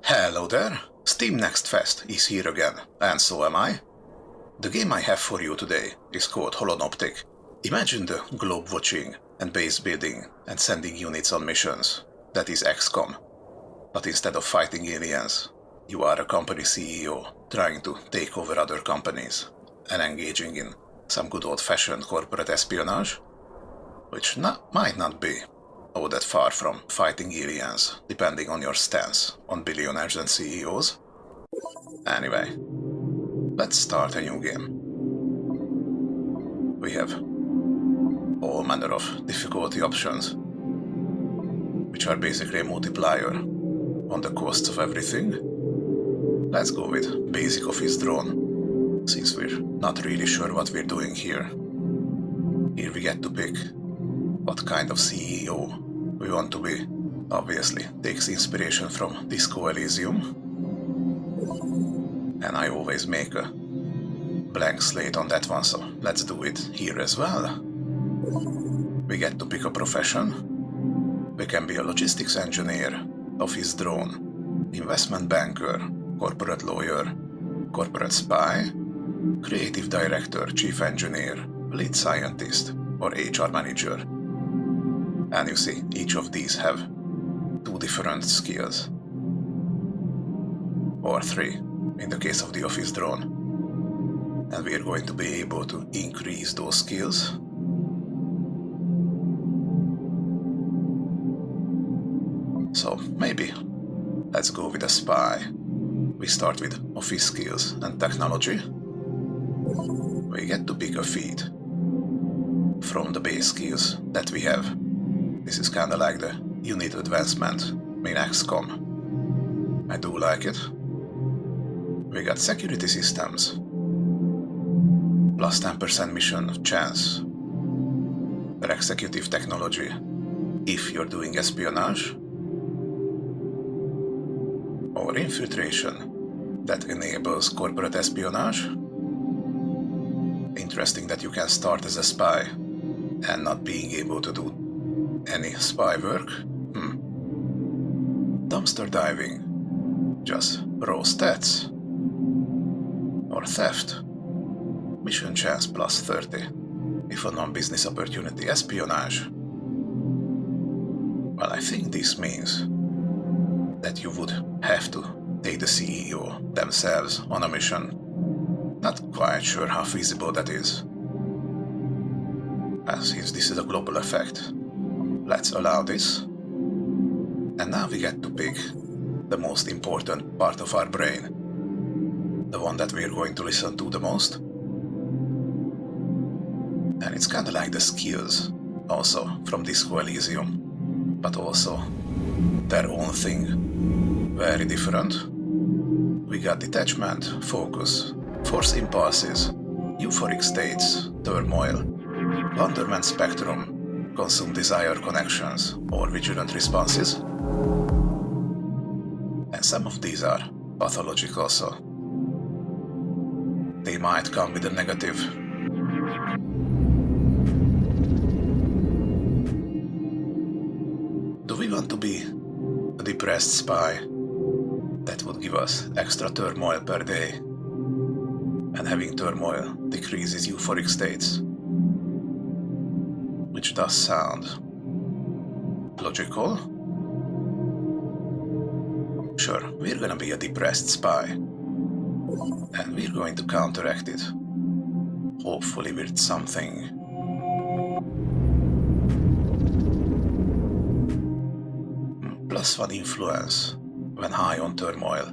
Hello there! Steam Next Fest is here again, and so am I. The game I have for you today is called Holonoptic. Imagine the globe watching and base building and sending units on missions. That is XCOM. But instead of fighting aliens, you are a company CEO trying to take over other companies and engaging in some good old-fashioned corporate espionage, which might not be all that far from fighting aliens, depending on your stance on billionaires and CEOs. Anyway, let's start a new game. We have all manner of difficulty options, which are basically a multiplier on the costs of everything. Let's go with basic office drone, since we're not really sure what we're doing here. Here we get to pick what kind of CEO we want to be. Obviously takes inspiration from Disco Elysium, and I always make a blank slate on that one, so let's do it here as well. We get to pick a profession. We can be a logistics engineer, office drone, investment banker, corporate lawyer, corporate spy, creative director, chief engineer, lead scientist, or HR manager. And you see, each of these have two different skills. Or three, in the case of the office drone. And we are going to be able to increase those skills. So maybe let's go with a spy. We start with office skills and technology. We get to pick a feat from the base skills that we have. This is kinda like the unit advancement in XCOM. I do like it. We got security systems, plus 10% mission chance for executive technology if you're doing espionage, or infiltration that enables corporate espionage. Interesting that you can start as a spy and not being able to do any spy work. Dumpster diving, just raw stats. Or theft, mission chance plus 30 if a non-business opportunity. Espionage, well, I think this means that you would have to take the CEO themselves on a mission. Not quite sure how feasible that is. Since this is a global effect, let's allow this. And now we get to pick the most important part of our brain, the one that we're going to listen to the most. And it's kinda like the skills also from Disco Elysium, but also their own thing, very different. We got detachment, focus, force impulses, euphoric states, turmoil, wonderment spectrum, consume desire connections, or vigilant responses. And some of these are pathological, so they might come with a negative. Do we want to be a depressed spy that would give us extra turmoil per day? And having turmoil decreases euphoric states, which does sound logical. Sure, we're gonna be a depressed spy, and we're going to counteract it, hopefully with something. +1 influence when high on turmoil.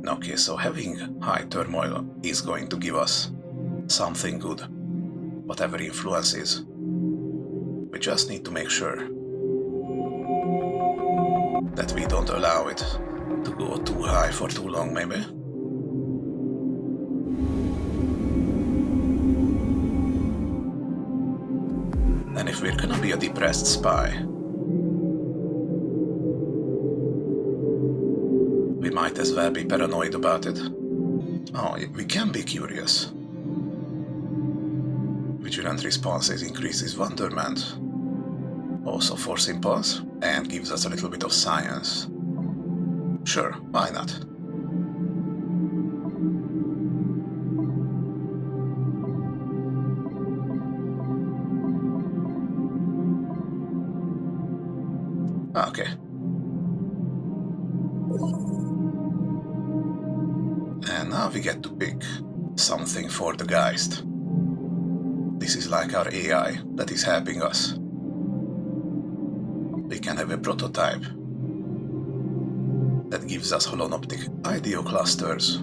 Okay, so having high turmoil is going to give us something good, whatever influence is. We just need to make sure that we don't allow it to go too high for too long, maybe. And if we're gonna be a depressed spy, we might as well be paranoid about it. Oh, we can be curious. Vigilant responses increases wonderment, also force impulse, and gives us a little bit of science. Sure, why not? Okay. And now we get to pick something for the Geist. This is like our AI that is helping us. We can have a prototype that gives us Holonoptic IDO clusters.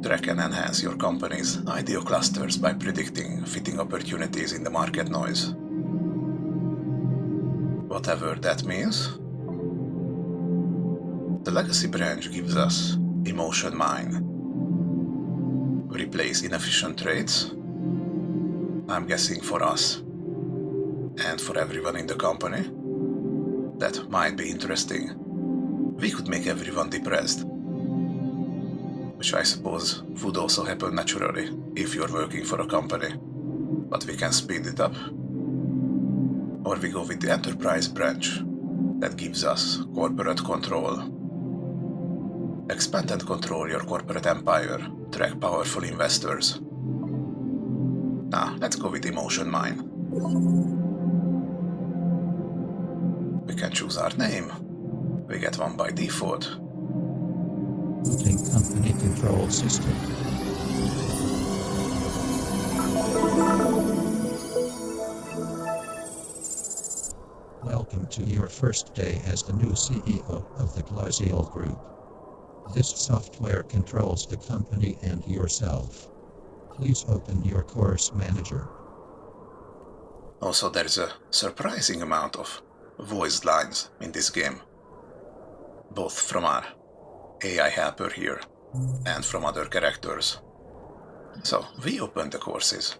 Track and enhance your company's IDO clusters by predicting fitting opportunities in the market noise. Whatever that means. The legacy branch gives us emotion mine. Replace inefficient trades. I'm guessing for us and for everyone in the company. That might be interesting. We could make everyone depressed, which I suppose would also happen naturally if you're working for a company, but we can speed it up. Or we go with the enterprise branch that gives us corporate control. Expand and control your corporate empire, track powerful investors. Now, let's go with emotion mine. We can choose our name. We get one by default. Booting company control system. Welcome to your first day as the new CEO of the Glaziel Group. This software controls the company and yourself. Please open your course manager. Also, there's a surprising amount of voiced lines in this game, both from our AI helper here and from other characters. So, we open the courses.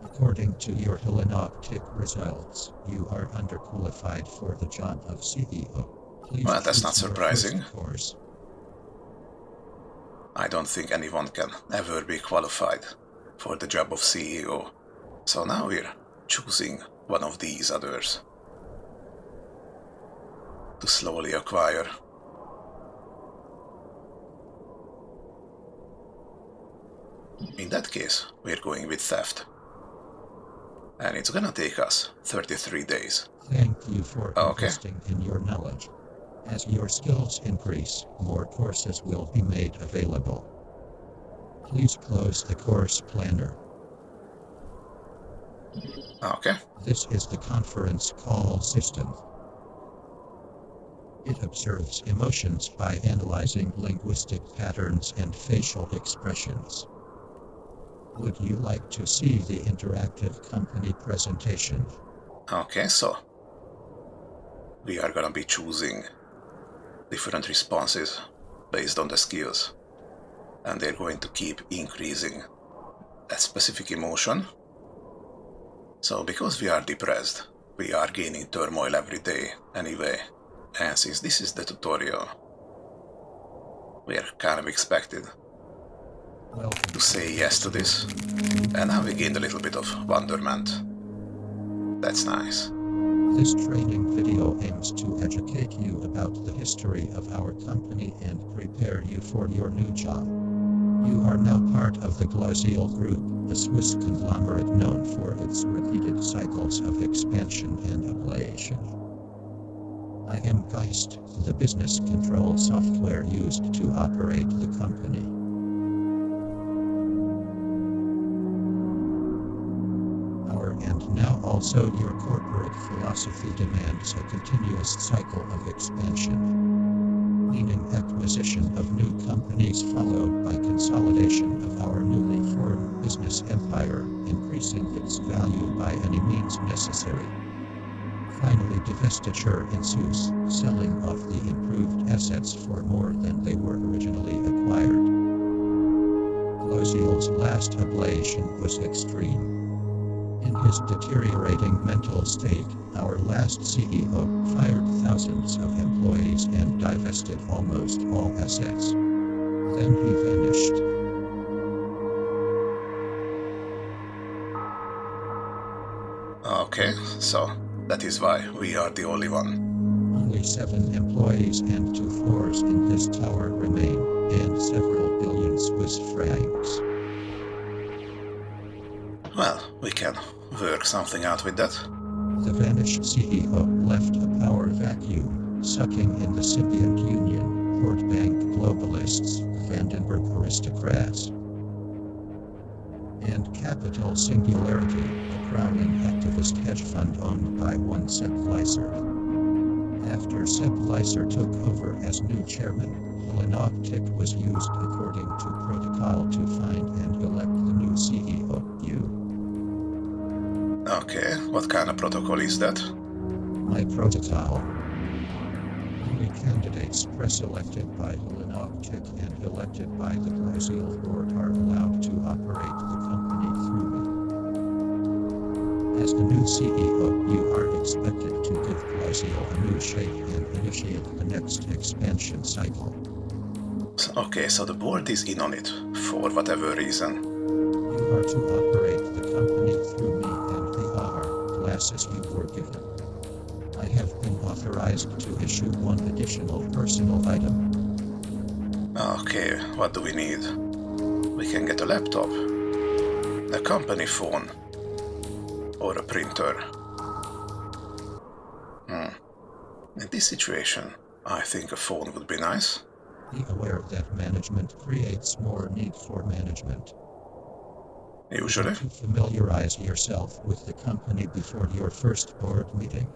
According to your Holonoptic results, you are underqualified for the job of CEO. Please Well, that's not choose your surprising. first course. I don't think anyone can ever be qualified for the job of CEO. So now we're choosing one of these others to slowly acquire. In that case, we're going with theft. And it's gonna take us 33 days. Thank you for Okay. investing in your knowledge. As your skills increase, more courses will be made available. Please close the course planner. Okay. This is the conference call system. It observes emotions by analyzing linguistic patterns and facial expressions. Would you like to see the interactive company presentation? Okay, so we are gonna be choosing different responses based on the skills, and they're going to keep increasing that specific emotion. So because we are depressed, we are gaining turmoil every day anyway, and since this is the tutorial, we are kind of expected Welcome to say yes to this, and now we gained a little bit of wonderment. That's nice. This training video aims to educate you about the history of our company and prepare you for your new job. You are now part of the Glaziel Group, a Swiss conglomerate known for its repeated cycles of expansion and ablation. I am Geist, the business control software used to operate the company. And now also your corporate philosophy demands a continuous cycle of expansion, meaning acquisition of new companies followed by consolidation of our newly formed business empire, increasing its value by any means necessary. Finally, divestiture ensues, selling off the improved assets for more than they were originally acquired. Glaziel's last ablation was extreme. In his deteriorating mental state, our last CEO fired thousands of employees and divested almost all assets. Then he vanished. Okay, so that is why we are the only one Only 7 employees and 2 floors in this tower remain, and several billion Swiss francs. Well, we can work something out with that. The vanished CEO left a power vacuum, sucking in the symbiont union, Port Bank globalists, Vandenberg aristocrats, and Capital Singularity, a crowning activist hedge fund owned by one Sepp Leiser. After Sepp Leiser took over as new chairman, Holonoptic was used according to protocol to find and elect the new CEO. Okay, what kind of protocol is that? My protocol. Only candidates pre-selected by Holonoptic and elected by the Glacial Board are allowed to operate the company through me. As the new CEO, you are expected to give Glacial a new shape and initiate the next expansion cycle. Okay, so the board is in on it, for whatever reason. You are to operate the company through me and the R classes you were given. I have been authorized to issue one additional personal item. Okay, what do we need? We can get a laptop, a company phone, or a printer. In this situation, I think a phone would be nice. Be aware that management creates more need for management. Usually. To familiarize yourself with the company before your first board meeting.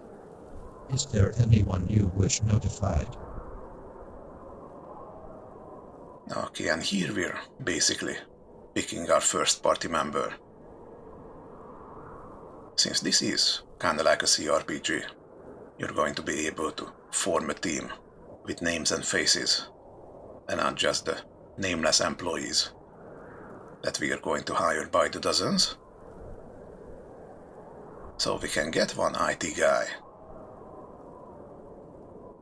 Is there anyone you wish notified? Okay, and here we're basically picking our first party member. Since this is kinda like a CRPG, you're going to be able to form a team with names and faces, and not just the nameless employees that we are going to hire by the dozens. So we can get one IT guy.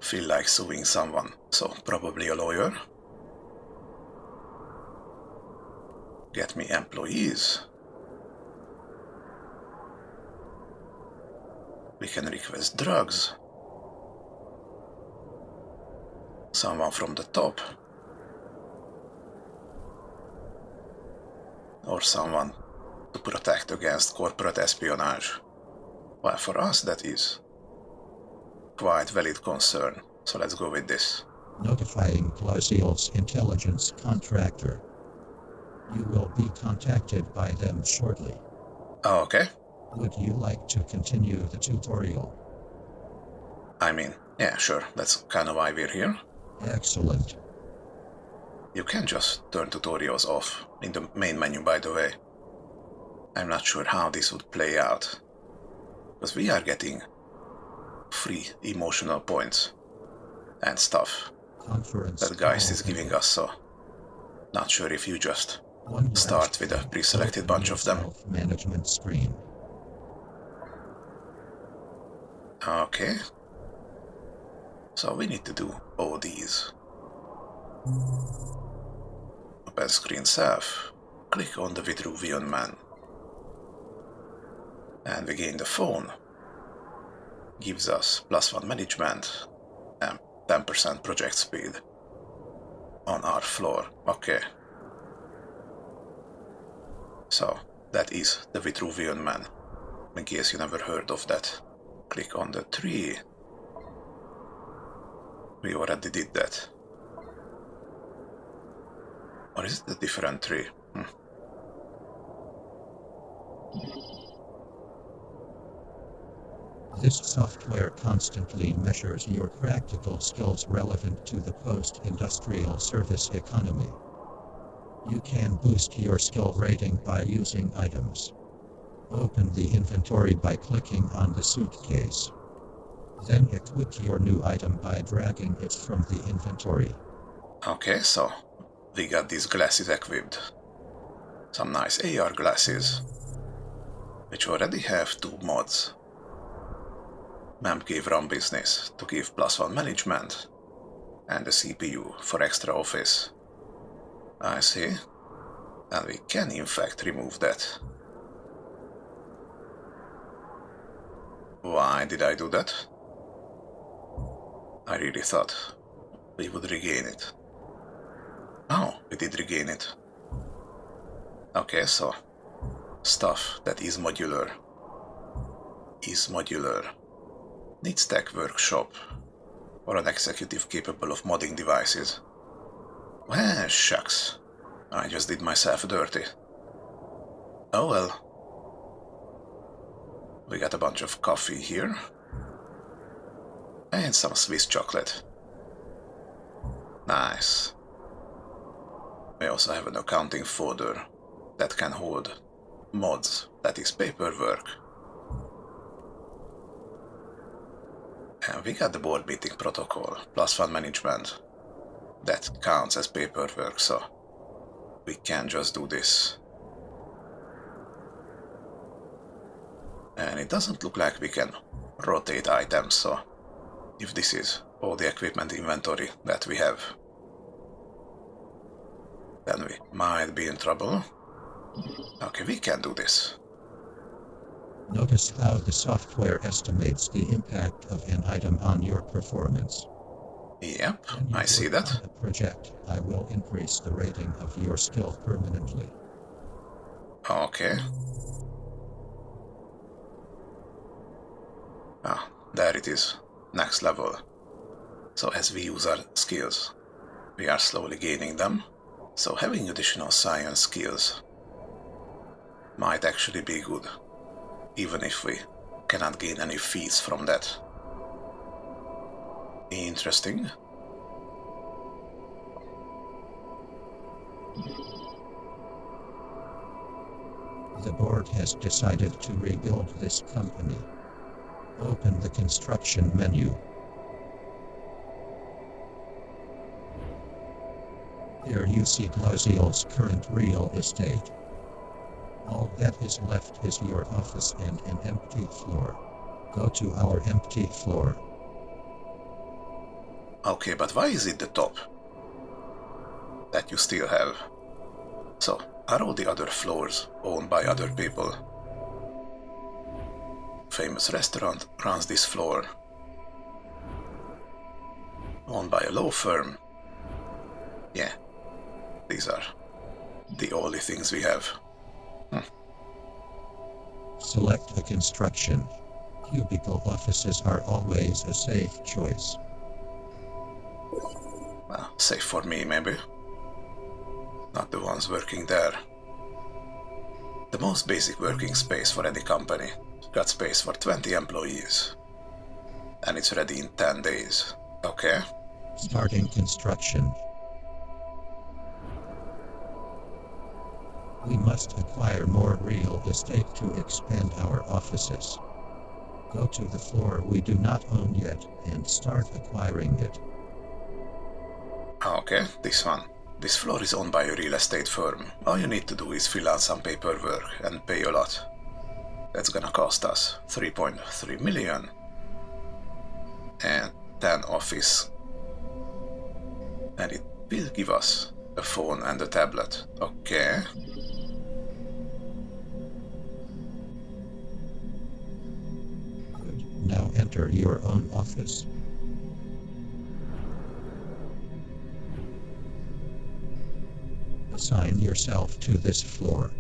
Feel like suing someone, so probably a lawyer. Get me employees. We can request drugs. Someone from the top. Or someone to protect against corporate espionage. Well, for us that is quite valid concern, so let's go with this. Notifying Glacial's intelligence contractor. You will be contacted by them shortly. Okay. Would you like to continue the tutorial? I mean, yeah, sure, that's kind of why we're here. Excellent. You can just turn tutorials off in the main menu, by the way. I'm not sure how this would play out, because we are getting free emotional points and stuff Conference that Geist is giving us, so not sure if you just start with a pre-selected bunch of them. Management screen. Okay. So we need to do all these. Open screen self. Click on the Vitruvian Man. And we gain the phone. Gives us +1 management and 10% project speed on our floor. Okay. So that is the Vitruvian Man. In case you never heard of that, click on the tree. We already did that. Or is it a different tree? This software constantly measures your practical skills relevant to the post-industrial service economy. You can boost your skill rating by using items. Open the inventory by clicking on the suitcase. Then equip your new item by dragging it from the inventory. Okay, so we got these glasses equipped. Some nice AR glasses, which already have 2 mods. MEMP gave run business to give +1 management, and the CPU for extra office. I see. And we can in fact remove that. Why did I do that? I really thought we would regain it. Oh, we did regain it. Okay, so stuff that is modular. Needs tech workshop or an executive capable of modding devices. Well, shucks. I just did myself dirty. Oh well. We got a bunch of coffee here. And some Swiss chocolate. Nice. We also have an accounting folder that can hold mods, that is paperwork. And we got the board meeting protocol, plus fund management. That counts as paperwork, so we can just do this. And it doesn't look like we can rotate items, so if this is all the equipment inventory that we have, then we might be in trouble. Okay, we can do this. Notice how the software estimates the impact of an item on your performance. Yep, When you I see work that. on a project, I will increase the rating of your skill permanently. Okay. Ah, there it is. Next level. So as we use our skills, we are slowly gaining them. So having additional science skills might actually be good, even if we cannot gain any feats from that. Interesting. The board has decided to rebuild this company. Open the construction menu. Here you see Gloziel's current real estate. All that is left is your office and an empty floor. Go to our empty floor. Okay, but why is it the top that you still have? So, are all the other floors owned by other people? Famous restaurant runs this floor. Owned by a law firm. Yeah, these are the only things we have. Select a construction. Cubicle offices are always a safe choice. Well, safe for me, maybe. Not the ones working there. The most basic working space for any company. Got space for 20 employees. And it's ready in 10 days. Okay. Starting construction. We must acquire more real estate to expand our offices. Go to the floor we do not own yet and start acquiring it. Okay, this one. This floor is owned by a real estate firm. All you need to do is fill out some paperwork and pay a lot. That's gonna cost us 3.3 million. And 10 office. And it will give us a phone and a tablet. Okay. Good. Now enter your own office. Assign yourself to this floor.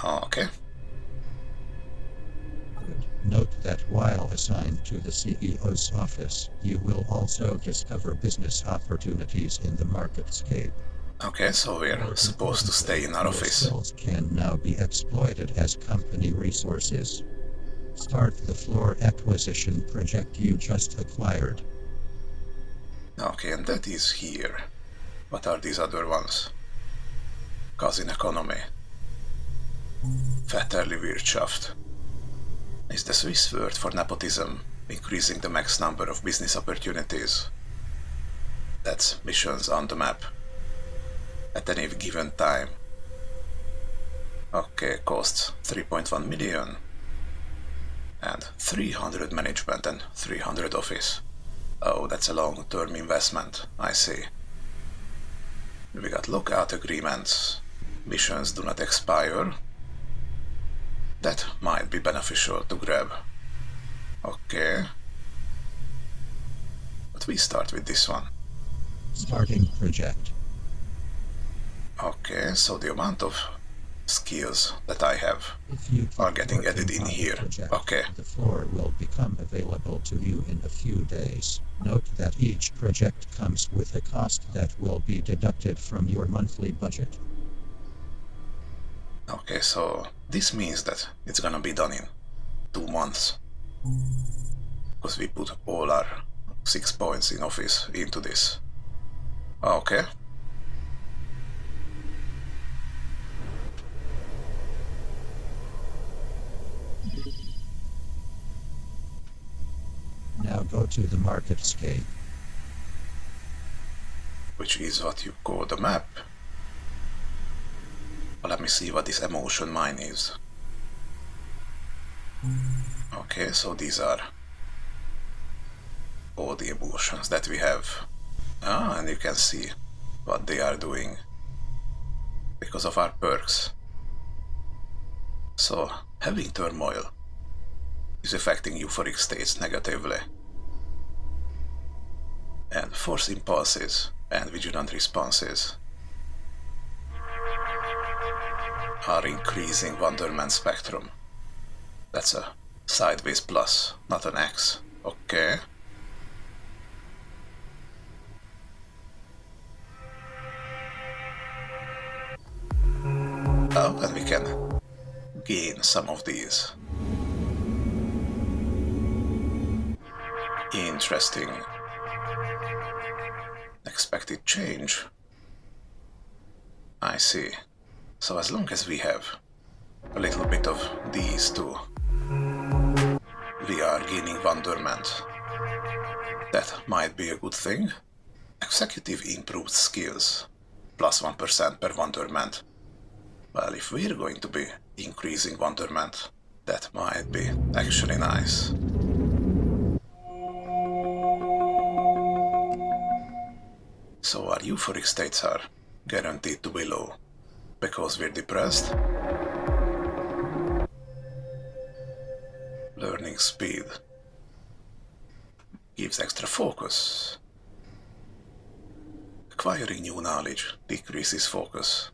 Okay. Good. Note that while assigned to the CEO's office, you will also discover business opportunities in the marketscape. Okay, so we're supposed to stay in our Your office. skills can now be exploited as company resources. Start the floor acquisition project you just acquired. Okay, and that is here. What are these other ones? Cousin economy. Väterli-Wirtschaft is the Swiss word for nepotism, increasing the max number of business opportunities. That's missions on the map. At any given time. Okay, costs 3.1 million. And 300 management and 300 office. Oh, that's a long-term investment, I see. We got lockout agreements. Missions do not expire. That might be beneficial to grab. Okay. But we start with this one. Starting project. Okay, so the amount of skills that I have If you keep are getting added working in on the here. project, Okay. the floor will become available to you in a few days. Note that each project comes with a cost that will be deducted from your monthly budget. Okay, so this means that it's gonna be done in 2 months. Because we put all our 6 points in office into this. Okay. Now go to the marketscape. Which is what you call the map. Well, let me see what this emotion mine is. Okay, so these are all the emotions that we have. And you can see what they are doing because of our perks. So, having turmoil is affecting euphoric states negatively. And force impulses and vigilant responses are increasing wonderment spectrum. That's a sideways plus, not an X. Okay. Oh, and we can gain some of these. Interesting. Expected change. I see. So as long as we have a little bit of these two, we are gaining wonderment. That might be a good thing. Executive improved skills. Plus 1% per wonderment. Well, if we're going to be increasing wonderment, that might be actually nice. So our euphoric states are guaranteed to be low because we're depressed. Learning speed gives extra focus. Acquiring new knowledge decreases focus.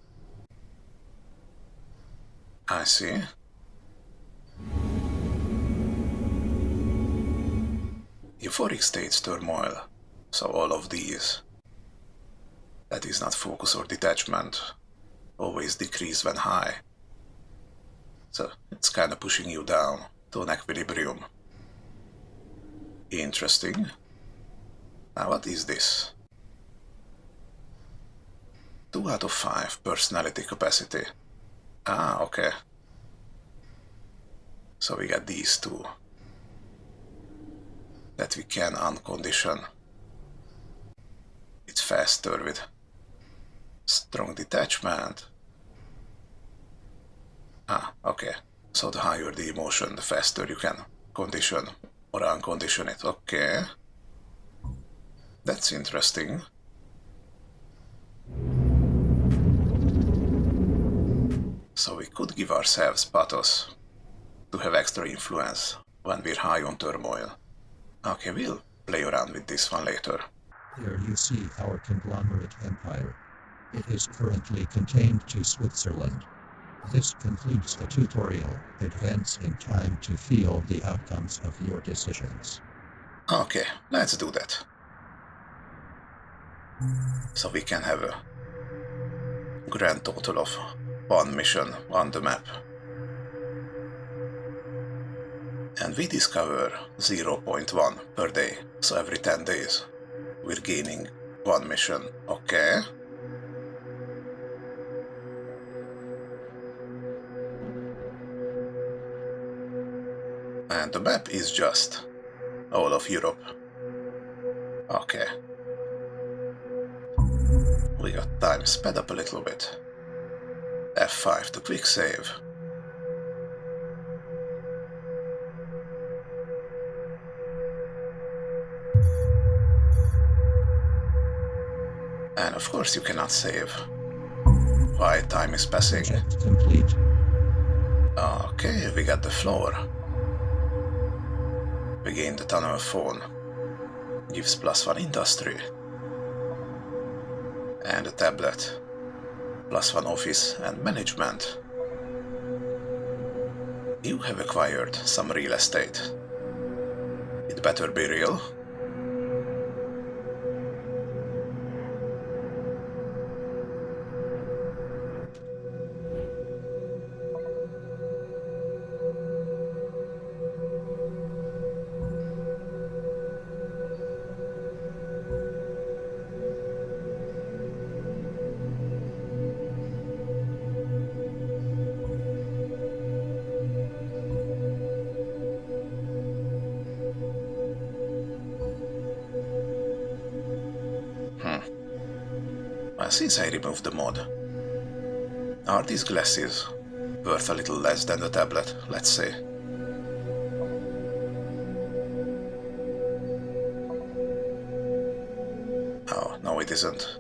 I see. Euphoric states turmoil, so all of these. That is not focus or detachment. Always decrease when high. So it's kind of pushing you down to an equilibrium. Interesting. Now what is this? 2 out of 5 personality capacity. Ah, okay. So we got these two that we can uncondition. It's faster with strong detachment. Ah, okay. So the higher the emotion, the faster you can condition or uncondition it. Okay. That's interesting. So we could give ourselves pathos to have extra influence when we're high on turmoil. Okay, we'll play around with this one later. Here you see our conglomerate empire. It is currently contained to Switzerland. This concludes the tutorial. Advance in time to feel the outcomes of your decisions. Okay, let's do that. So we can have a grand total of 1 mission on the map. And we discover 0.1 per day, so every 10 days we're gaining 1 mission. Okay. And the map is just all of Europe. Okay. We got time sped up a little bit. F5 to quick save. And of course you cannot save while time is passing. Project complete. Okay, we got the floor. We gain the tunnel phone. Gives +1 industry. And a tablet. +1 office and management. You have acquired some real estate. It better be real. Since I removed the mod, are these glasses worth a little less than the tablet, let's say? Oh, no it isn't.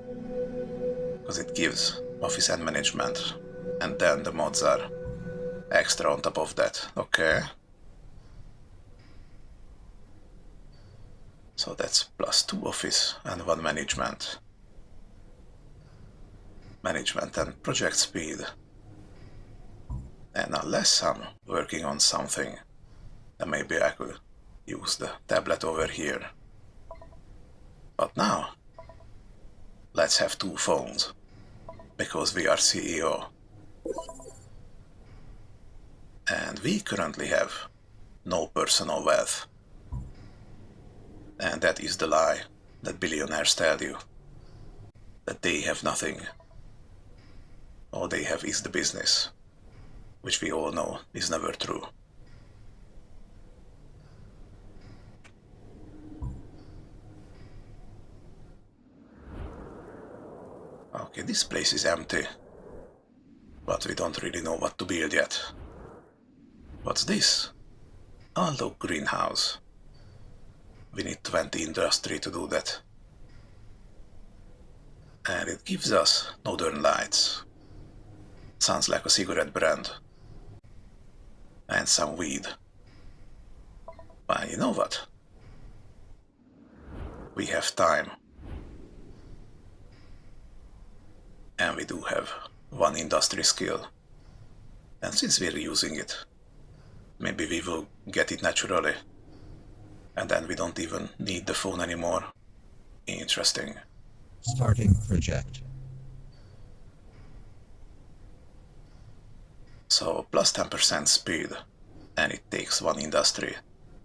Because it gives office and management, and then the mods are extra on top of that, okay? So that's +2 office and 1 management. Management and project speed. And unless I'm working on something, then maybe I could use the tablet over here. But now, let's have 2 phones, because we are CEO. And we currently have no personal wealth. And that is the lie that billionaires tell you. That they have nothing. All they have is the business, which we all know is never true. Okay, this place is empty, but we don't really know what to build yet. What's this? A log greenhouse. We need 20 industry to do that. And it gives us northern lights. Sounds like a cigarette brand. And some weed. Well, you know what? We have time. And we do have 1 industry skill. And since we're using it, maybe we will get it naturally. And then we don't even need the phone anymore. Interesting. Starting project. So plus 10% speed, and it takes 1 industry.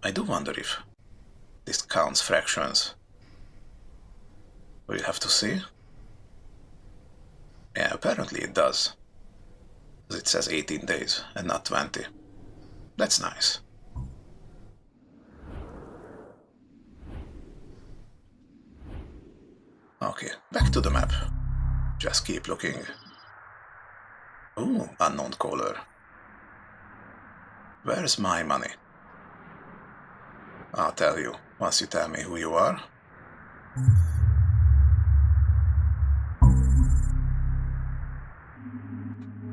I do wonder if this counts fractions. We'll have to see. Yeah, apparently it does. It says 18 days and not 20. That's nice. Okay, back to the map. Just keep looking. Ooh, unknown caller. Where's my money? I'll tell you once you tell me who you are.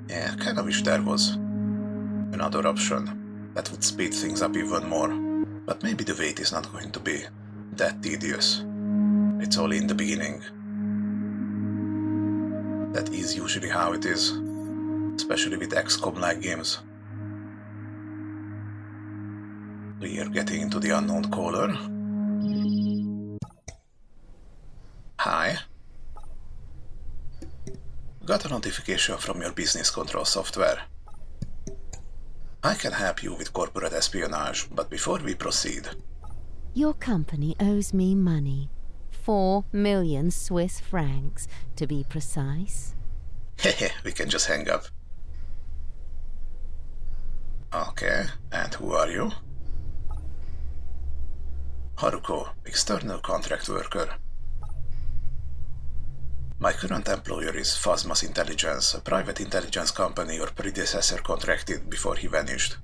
Yeah, I kinda wish there was another option that would speed things up even more. But maybe the wait is not going to be that tedious. It's only in the beginning. That is usually how it is, especially with XCOM-like games. We are getting into the unknown caller. Hi. Got a notification from your business control software. I can help you with corporate espionage, but before we proceed... Your company owes me money. 4 million Swiss francs, to be precise. Hehe, we can just hang up. Okay, and who are you? Haruko, external contract worker. My current employer is Phasma's Intelligence, a private intelligence company your predecessor contracted before he vanished.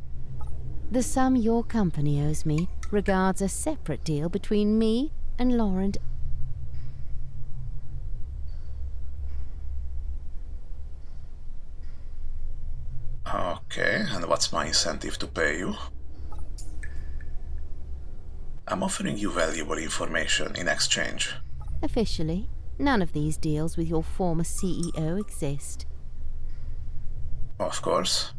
The sum your company owes me regards a separate deal between me and Laurent. Okay, and what's my incentive to pay you? I'm offering you valuable information in exchange. Officially, none of these deals with your former CEO exist. Of course.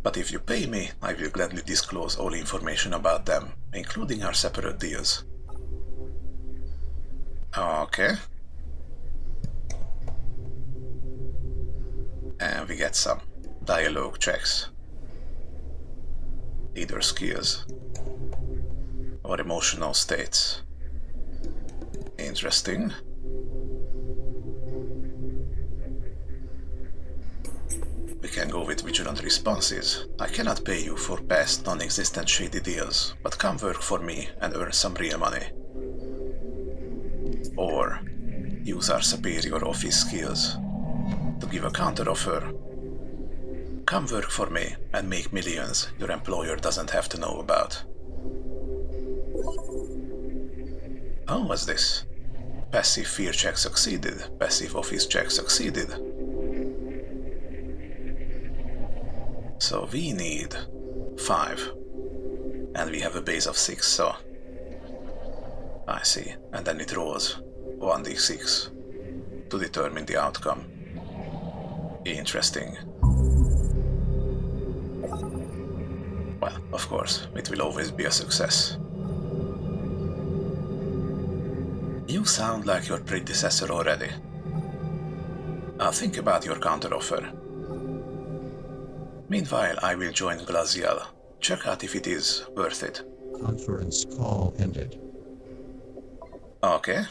But if you pay me, I will gladly disclose all information about them, including our separate deals. Okay. And we get some dialogue checks. Either skills or emotional states. Interesting. We can go with vigilant responses. I cannot pay you for past non-existent shady deals, but come work for me and earn some real money. Or use our superior office skills to give a counteroffer. Come work for me and make millions your employer doesn't have to know about. Oh, what's this? Passive fear check succeeded. Passive office check succeeded. So we need 5. And we have a base of 6, so... I see. And then it rolls 1d6 to determine the outcome. Interesting. Well, of course, it will always be a success. You sound like your predecessor already. Think about your counteroffer. Meanwhile, I will join Glazial. Check out if it is worth it. Conference call ended. Okay.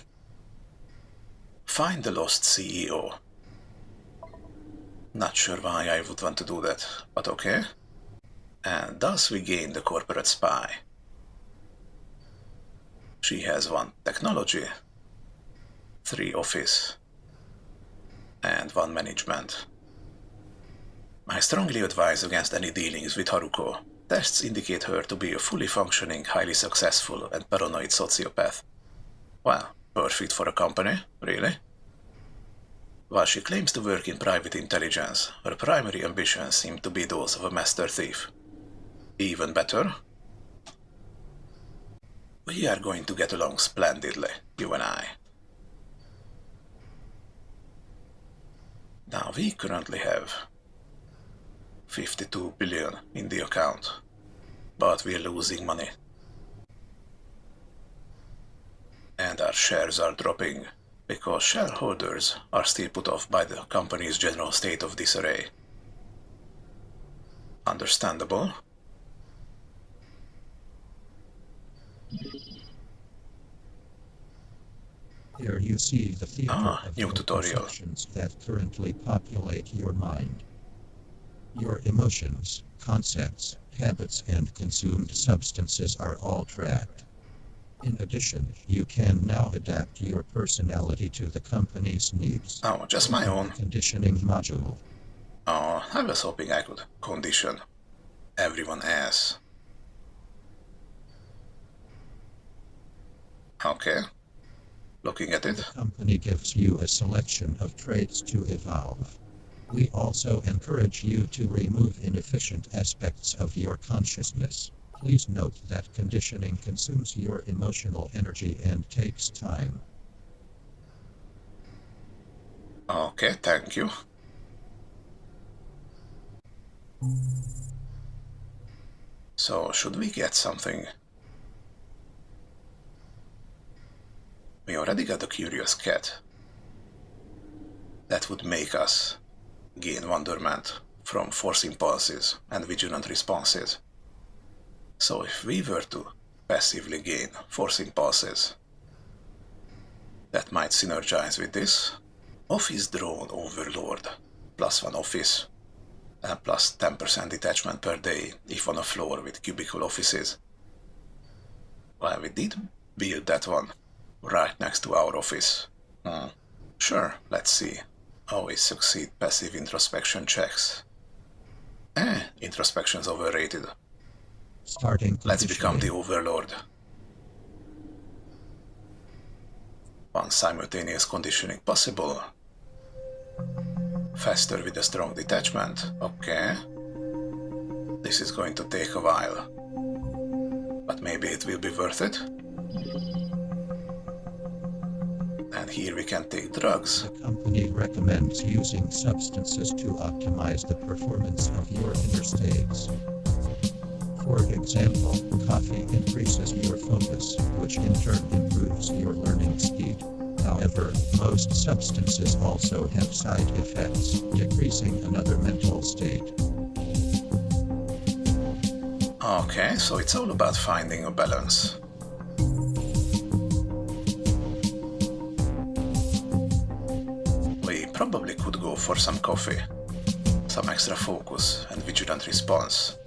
Find the lost CEO. Not sure why I would want to do that, but okay. And thus we gain the corporate spy. She has 1 technology, 3 office, and 1 management. I strongly advise against any dealings with Haruko. Tests indicate her to be a fully functioning, highly successful, and paranoid sociopath. Well, perfect for a company, really. While she claims to work in private intelligence, her primary ambitions seem to be those of a master thief. Even better, we are going to get along splendidly, you and I. Now we currently have 52 billion in the account, but we're losing money. And our shares are dropping because shareholders are still put off by the company's general state of disarray. Understandable. Here you see the theater of new your tutorial. perceptions that currently populate your mind. Your emotions, concepts, habits, and consumed substances are all tracked. In addition, you can now adapt your personality to the company's needs. Oh, just my own. Conditioning module. Oh, I was hoping I could condition everyone else. Okay. Looking at it. The company gives you a selection of traits to evolve. We also encourage you to remove inefficient aspects of your consciousness. Please note that conditioning consumes your emotional energy and takes time. Okay, thank you. So, should we get something? We already got a curious cat. That would make us gain wonderment from force impulses and vigilant responses. So if we were to passively gain force impulses, that might synergize with this. Office drone overlord, +1 office, and plus 10% detachment per day if on a floor with cubicle offices. Well, we did build that one right next to our office. Sure, let's see. Always succeed passive introspection checks. Introspection's overrated. Starting Let's become the conditioning. overlord. 1 simultaneous conditioning possible. Faster with a strong detachment. Okay. This is going to take a while. but maybe it will be worth it. And here we can take drugs. The company recommends using substances to optimize the performance of your inner states. For example, coffee increases your focus, which in turn improves your learning speed. However, most substances also have side effects, decreasing another mental state. Okay, so it's all about finding a balance. We probably could go for some coffee, some extra focus and vigilant response.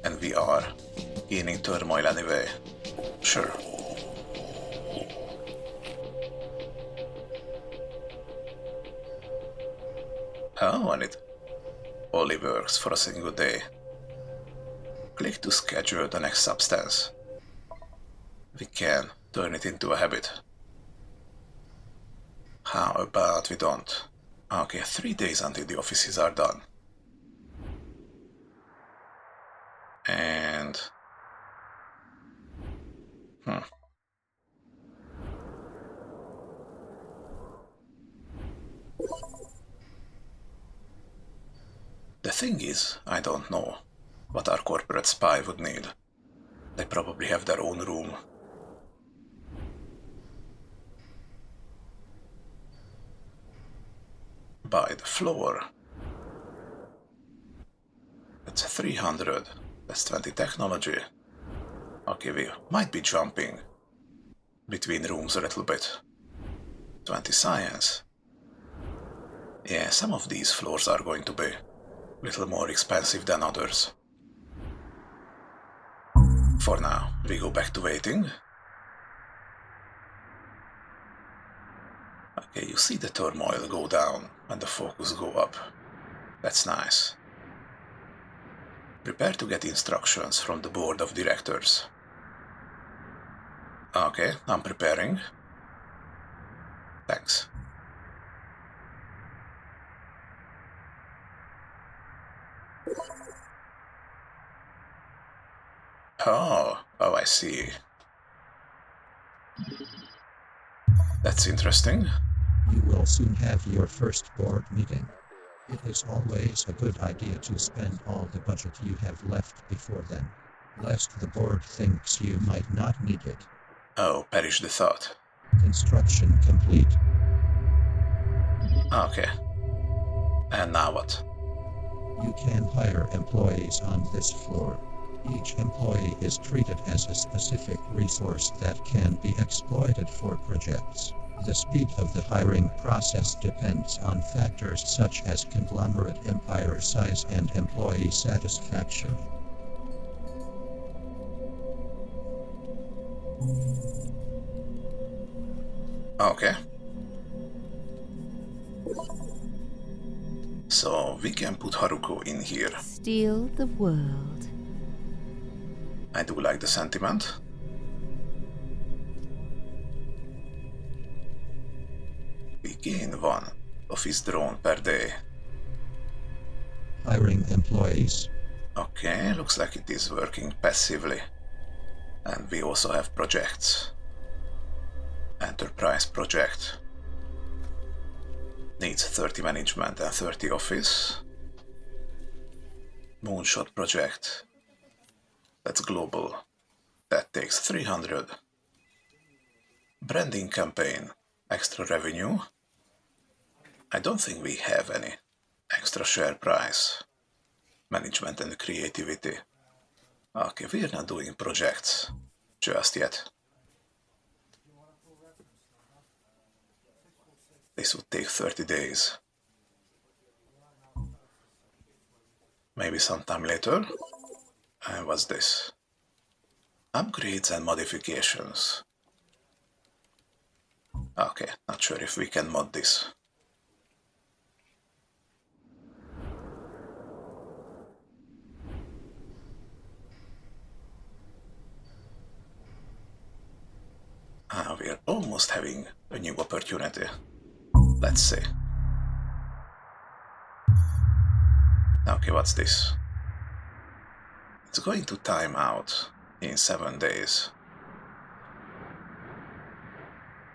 And we are gaining turmoil anyway. Sure. Oh, and it only works for a single day. Click to schedule the next substance. We can turn it into a habit. How about we don't? Okay, 3 days until the offices are done. And... The thing is, I don't know what our corporate spy would need. They probably have their own room. By the floor. That's 300. That's 20 technology. Okay, we might be jumping between rooms a little bit. 20 science. Yeah, some of these floors are going to be a little more expensive than others. For now, we go back to waiting. Okay, you see the turmoil go down and the focus go up. That's nice. Prepare to get instructions from the board of directors. Okay, I'm preparing. Thanks. Oh, I see. That's interesting. You will soon have your first board meeting. It is always a good idea to spend all the budget you have left before then, lest the board thinks you might not need it. Oh, perish the thought. Construction complete. Okay. And now what? You can hire employees on this floor. Each employee is treated as a specific resource that can be exploited for projects. The speed of the hiring process depends on factors such as conglomerate empire size and employee satisfaction. Okay. So we can put Haruko in here. Steal the world. I do like the sentiment. We gain 1 office drone per day. Hiring employees. Okay, looks like it is working passively. And we also have projects. Enterprise project. Needs 30 management and 30 office. Moonshot project. That's global. That takes 300. Branding campaign. Extra revenue. I don't think we have any. Extra share price. Management and creativity. Okay, we're not doing projects just yet. This would take 30 days. Maybe sometime later. And what's this? Upgrades and modifications. Okay, not sure if we can mod this. We're almost having a new opportunity. Let's see. Okay, what's this? It's going to time out in 7 days.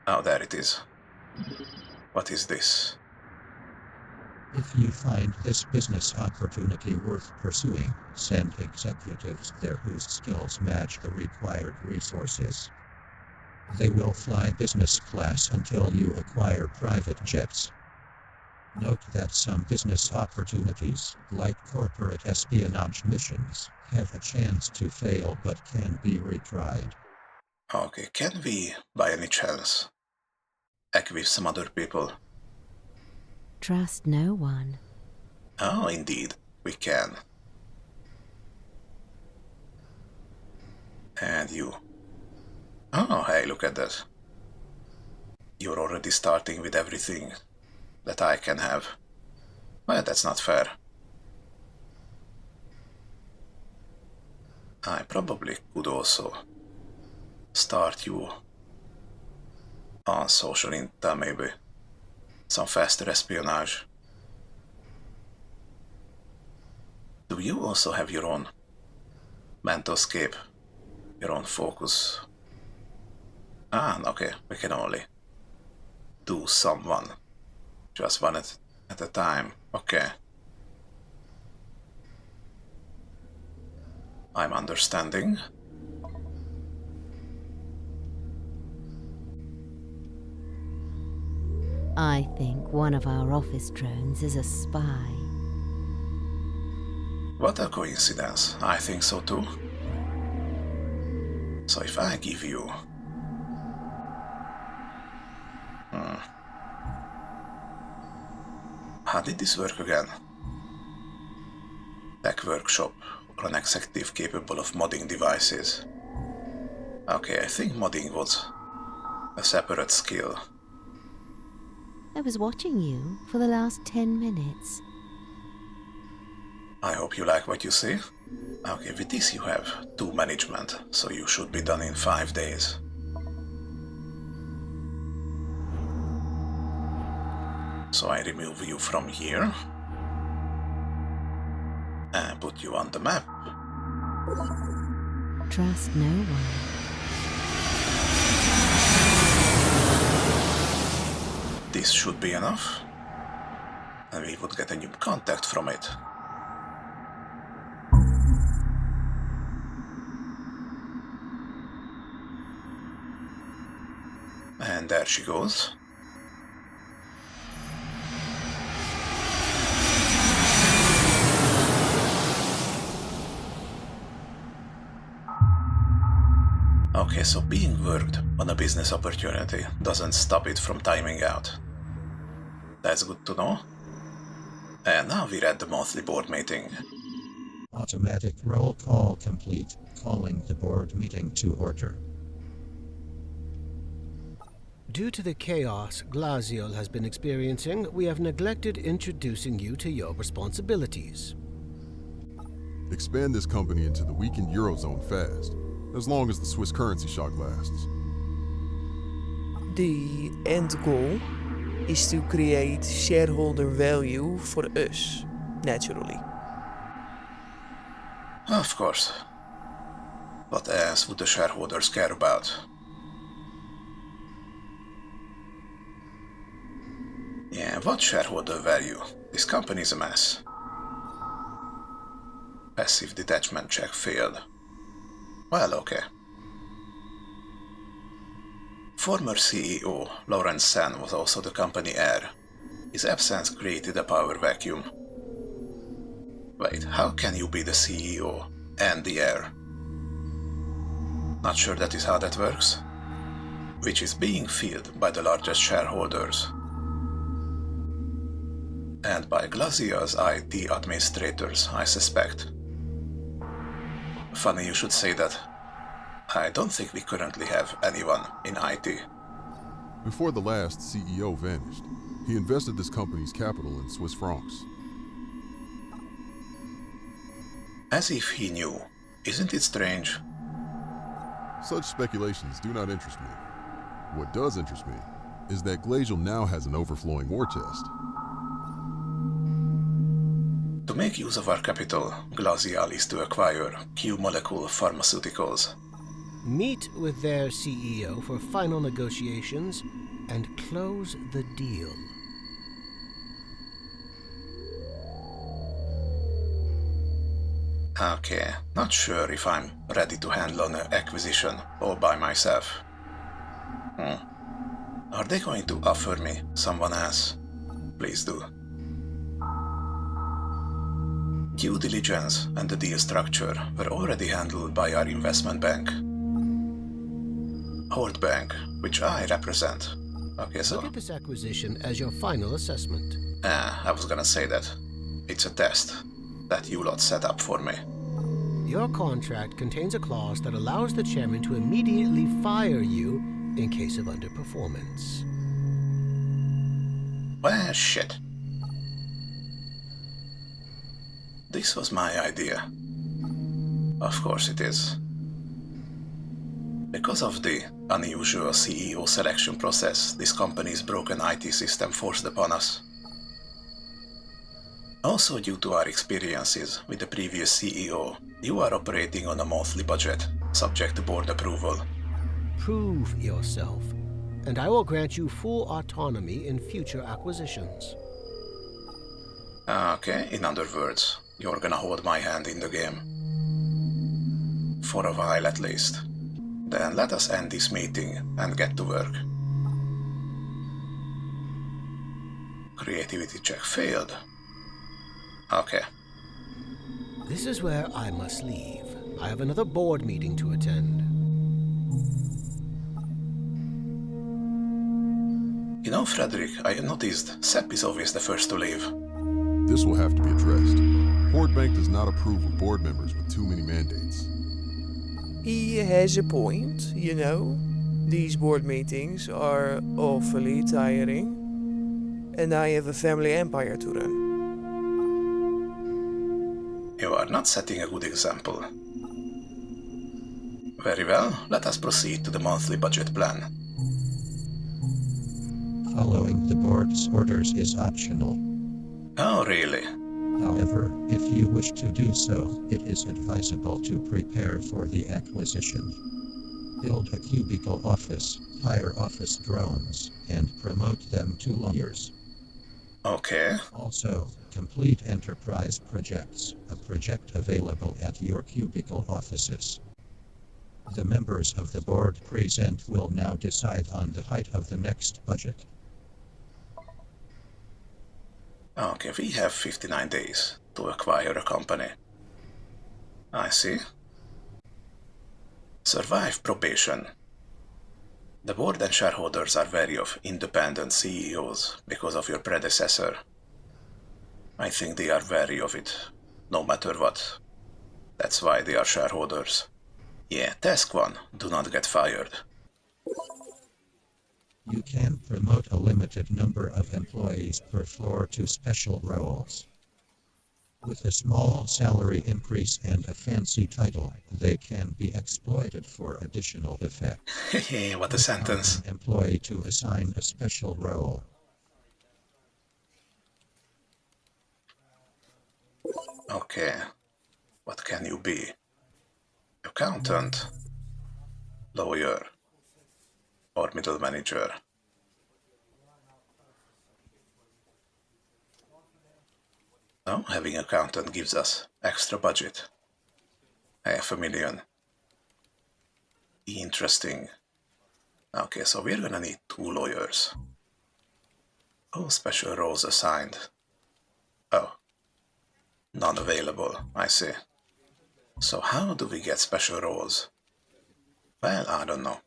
Oh, there it is. What is this? If you find this business opportunity worth pursuing, send executives there whose skills match the required resources. They will fly business class until you acquire private jets. Note that some business opportunities, like corporate espionage missions, have a chance to fail but can be retried. Okay, can we, by any chance, act with some other people? Trust no one. Oh, indeed, we can. And you. Oh, hey, look at that. You're already starting with everything that I can have. Well, that's not fair. I probably could also start you on social intel, maybe. Some faster espionage. Do you also have your own mental scape? Your own focus? Ah, okay, we can only do someone. Just one at a time. Okay. I'm understanding. I think one of our office drones is a spy. What a coincidence. I think so too. So if I give you... How did this work again? Tech workshop or an executive capable of modding devices. Okay, I think modding was a separate skill. I was watching you for the last 10 minutes. I hope you like what you see. Okay, with this you have 2 management, so you should be done in 5 days. So I remove you from here and put you on the map. Trust no one. This should be enough, and we would get a new contact from it. And there she goes. Okay, so being worked on a business opportunity doesn't stop it from timing out. That's good to know. And now we're at the monthly board meeting. Automatic roll call complete. Calling the board meeting to order. Due to the chaos Glaziol has been experiencing, we have neglected introducing you to your responsibilities. Expand this company into the weakened Eurozone fast, as long as the Swiss currency shock lasts. The end goal is to create shareholder value for us, naturally. Of course. What else would the shareholders care about? Yeah, what shareholder value? This company is a mess. Passive detachment check failed. Well, okay. Former CEO Lawrence Sen was also the company heir. His absence created a power vacuum. Wait, how can you be the CEO and the heir? Not sure that is how that works. Which is being filled by the largest shareholders. And by Glazia's IT administrators, I suspect. Funny you should say that. I don't think we currently have anyone in IT. Before the last CEO vanished, he invested this company's capital in Swiss francs. As if he knew. Isn't it strange? Such speculations do not interest me. What does interest me is that Glazial now has an overflowing war chest. To make use of our capital, Glazial is to acquire Q-Molecule Pharmaceuticals. Meet with their CEO for final negotiations and close the deal. Okay, not sure if I'm ready to handle an acquisition all by myself. Are they going to offer me someone else? Please do. Due diligence and the deal structure were already handled by our investment bank. Holt Bank, which I represent. Okay, so... Look at this acquisition as your final assessment. I was gonna say that. It's a test that you lot set up for me. Your contract contains a clause that allows the chairman to immediately fire you in case of underperformance. Well, shit. This was my idea. Of course it is. Because of the unusual CEO selection process this company's broken IT system forced upon us. Also due to our experiences with the previous CEO, you are operating on a monthly budget, subject to board approval. Prove yourself, and I will grant you full autonomy in future acquisitions. Okay, in other words, you're gonna hold my hand in the game. For a while at least. Then let us end this meeting and get to work. Creativity check failed. Okay. This is where I must leave. I have another board meeting to attend. You know, Frederick, I noticed Sepp is always the first to leave. This will have to be addressed. Horde Bank does not approve of board members with too many mandates. He has a point, you know. These board meetings are awfully tiring. And I have a family empire to run. You are not setting a good example. Very well, let us proceed to the monthly budget plan. Following the board's orders is optional. Oh, really? However, if you wish to do so, it is advisable to prepare for the acquisition. Build a cubicle office, hire office drones, and promote them to lawyers. Okay. Also, complete enterprise projects, a project available at your cubicle offices. The members of the board present will now decide on the height of the next budget. Okay, we have 59 days to acquire a company. I see. Survive probation. The board and shareholders are wary of independent CEOs because of your predecessor. I think they are wary of it, no matter what. That's why they are shareholders. Yeah, task 1, do not get fired. You can promote a limited number of employees per floor to special roles. With a small salary increase and a fancy title, they can be exploited for additional effect. Hehe, what a sentence. An employee to assign a special role. Okay, what can you be? Accountant, lawyer, or middle manager? Now, having accountant gives us extra budget. $500,000. Interesting. Okay, so we're gonna need 2 lawyers. Oh, special roles assigned. Oh, none available, I see. So how do we get special roles? Well, I don't know.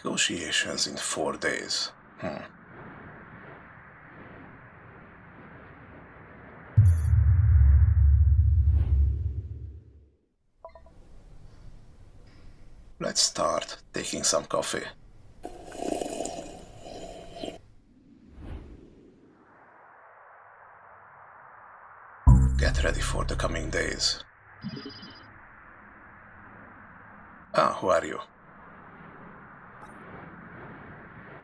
Negotiations in 4 days. Let's start taking some coffee. Get Get ready for the coming days. Ah, who are you?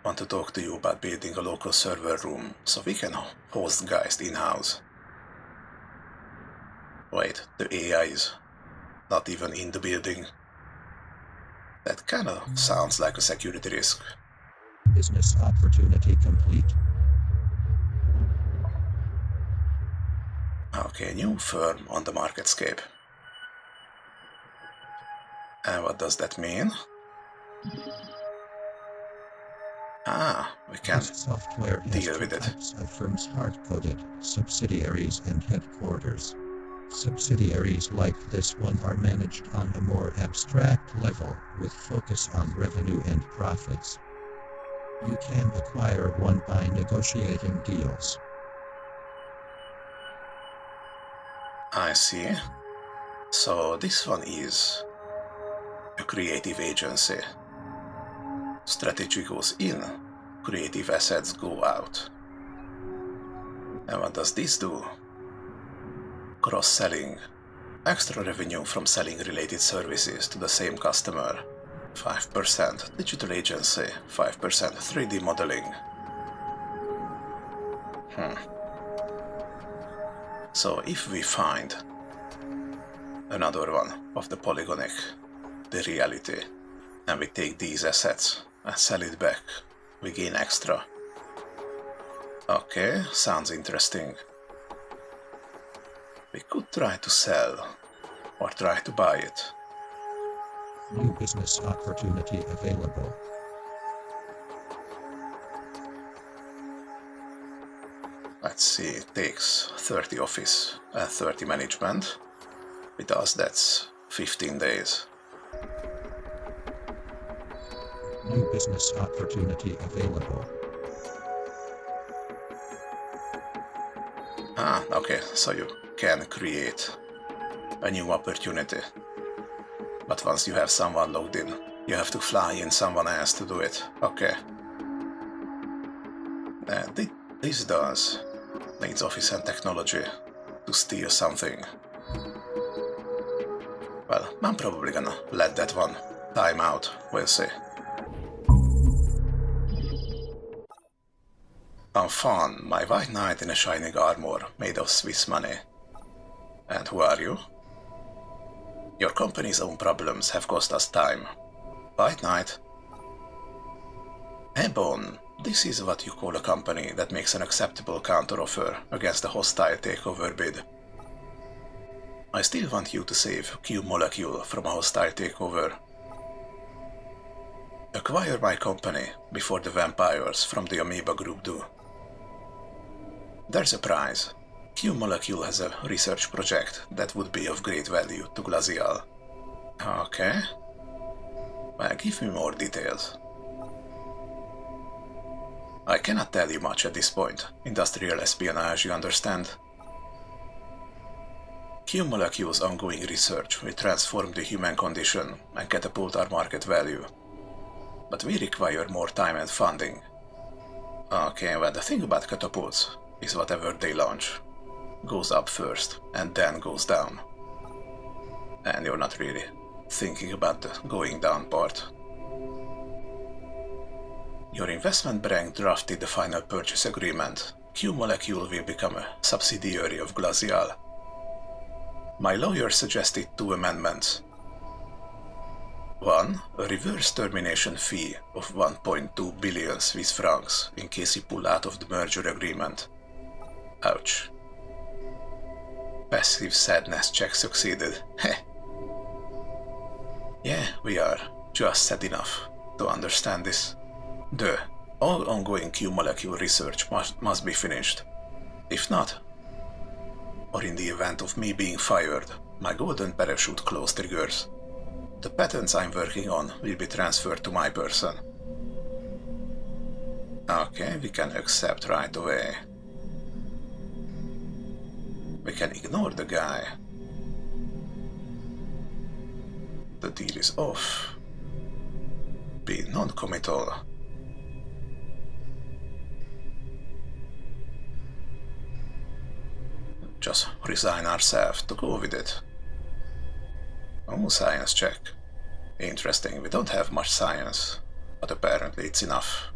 Want to talk to you about building a local server room so we can host Geist in-house. Wait, the AI is not even in the building. That kinda sounds like a security risk. Business opportunity complete. Okay, new firm on the marketscape. And what does that mean? Ah, we can This software has deal two with it. types of firms hard-coded, subsidiaries and headquarters. Subsidiaries like this one are managed on a more abstract level, with focus on revenue and profits. You can acquire one by negotiating deals. I see. So this one is a creative agency. Strategy goes in, creative assets go out. And what does this do? Cross-selling. Extra revenue from selling related services to the same customer. 5% digital agency, 5% 3D modeling. So if we find another one of the polygonic, the reality, and we take these assets and sell it back, we gain extra. Okay, sounds interesting. We could try to sell, or try to buy it. New business opportunity available. Let's see, it takes 30 office and 30 management. With us, that's 15 days. New business opportunity available. Ah, okay, so you can create a new opportunity. But once you have someone logged in, you have to fly in someone else to do it. Okay. And this needs office and technology to steal something. Well, I'm probably gonna let that one time out, we'll see. I'm fun, my white knight in a shining armor made of Swiss money. And who are you? Your company's own problems have cost us time. White knight. Ebon, this is what you call a company that makes an acceptable counteroffer against a hostile takeover bid. I still want you to save Q Molecule from a hostile takeover. Acquire my company before the vampires from the Amoeba Group do. There's a prize. Q Molecule has a research project that would be of great value to Glacial. Okay. Well, give me more details. I cannot tell you much at this point. Industrial espionage, you understand? Q Molecule's ongoing research will transform the human condition and catapult our market value. But we require more time and funding. Okay, well, the thing about catapults is whatever they launch goes up first and then goes down. And you're not really thinking about the going down part. Your investment bank drafted the final purchase agreement. Q Molecule will become a subsidiary of Glacial. My lawyer suggested 2 amendments. 1. A reverse termination fee of 1.2 billion Swiss francs in case you pull out of the merger agreement. Ouch. Passive sadness check succeeded. Heh. Yeah, we are just sad enough to understand this. All ongoing Q molecule research must be finished. If not, or in the event of me being fired, my golden parachute clause triggers. The patents I'm working on will be transferred to my person. Okay, we can accept right away. We can ignore the guy. The deal is off. Be non-committal. just resign ourselves to go with it. Oh, science check. Interesting, we don't have much science, but apparently it's enough.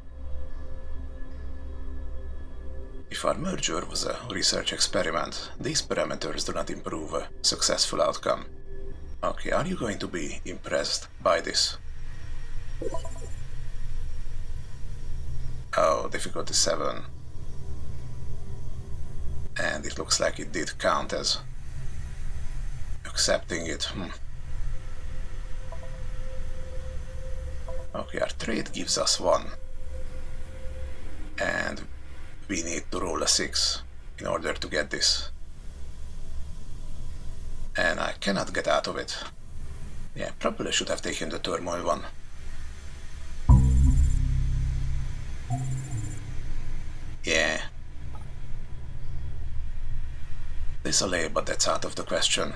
If our merger was a research experiment, these parameters do not improve a successful outcome. Okay, are you going to be impressed by this? Oh, difficulty 7. And it looks like it did count as accepting it. Okay, our trade gives us 1. And we need to roll a 6 in order to get this. And I cannot get out of it. Yeah, probably should have taken the turmoil one. Yeah. Désolé, but that's out of the question.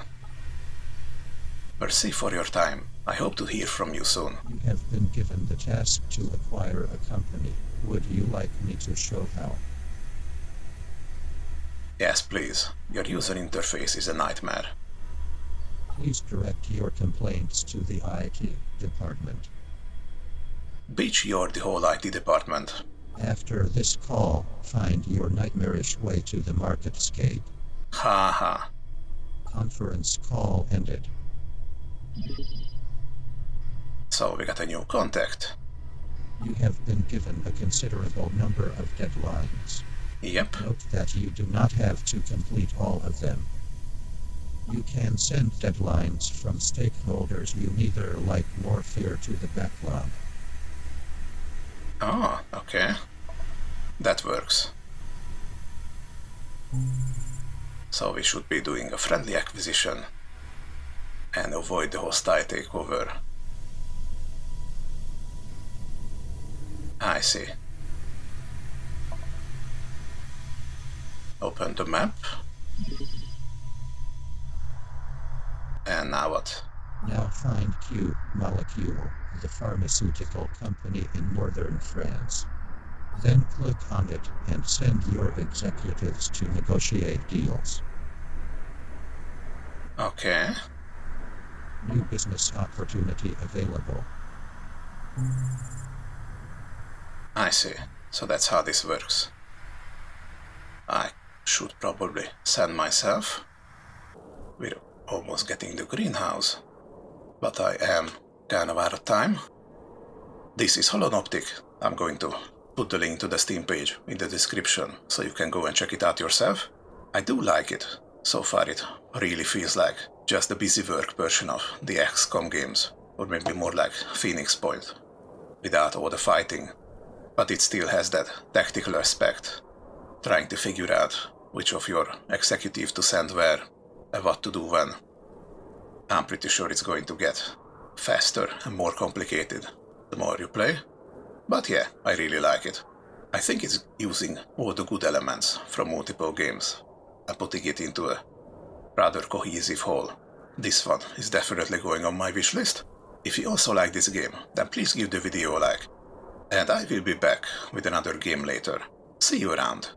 Merci for your time. I hope to hear from you soon. You have been given the task to acquire a company. Would you like me to show how? Yes, please. Your user interface is a nightmare. Please direct your complaints to the IT department. Bitch, you're the whole IT department. After this call, find your nightmarish way to the marketscape. Ha ha. Conference call ended. So we got a new contact. You have been given a considerable number of deadlines. Yep. Note that you do not have to complete all of them. You can send deadlines from stakeholders you neither like nor fear to the backlog. Oh, okay. That works. So we should be doing a friendly acquisition and avoid the hostile takeover. I see. Open the map. And now what? Now find Q Molecule, the pharmaceutical company in northern France. Then click on it and send your executives to negotiate deals. Okay. New business opportunity available. I see. So that's how this works. I should probably send myself. We're almost getting the greenhouse. But I am kind of out of time. This is Holonoptic. I'm going to put the link to the Steam page in the description so you can go and check it out yourself. I do like it. So far it really feels like just the busy work version of the XCOM games, or maybe more like Phoenix Point, without all the fighting. But it still has that tactical aspect, trying to figure out which of your executives to send where and what to do when. I'm pretty sure it's going to get faster and more complicated the more you play. But yeah, I really like it. I think it's using all the good elements from multiple games and putting it into a rather cohesive whole. This one is definitely going on my wish list. If you also like this game, then please give the video a like. And I will be back with another game later. See you around.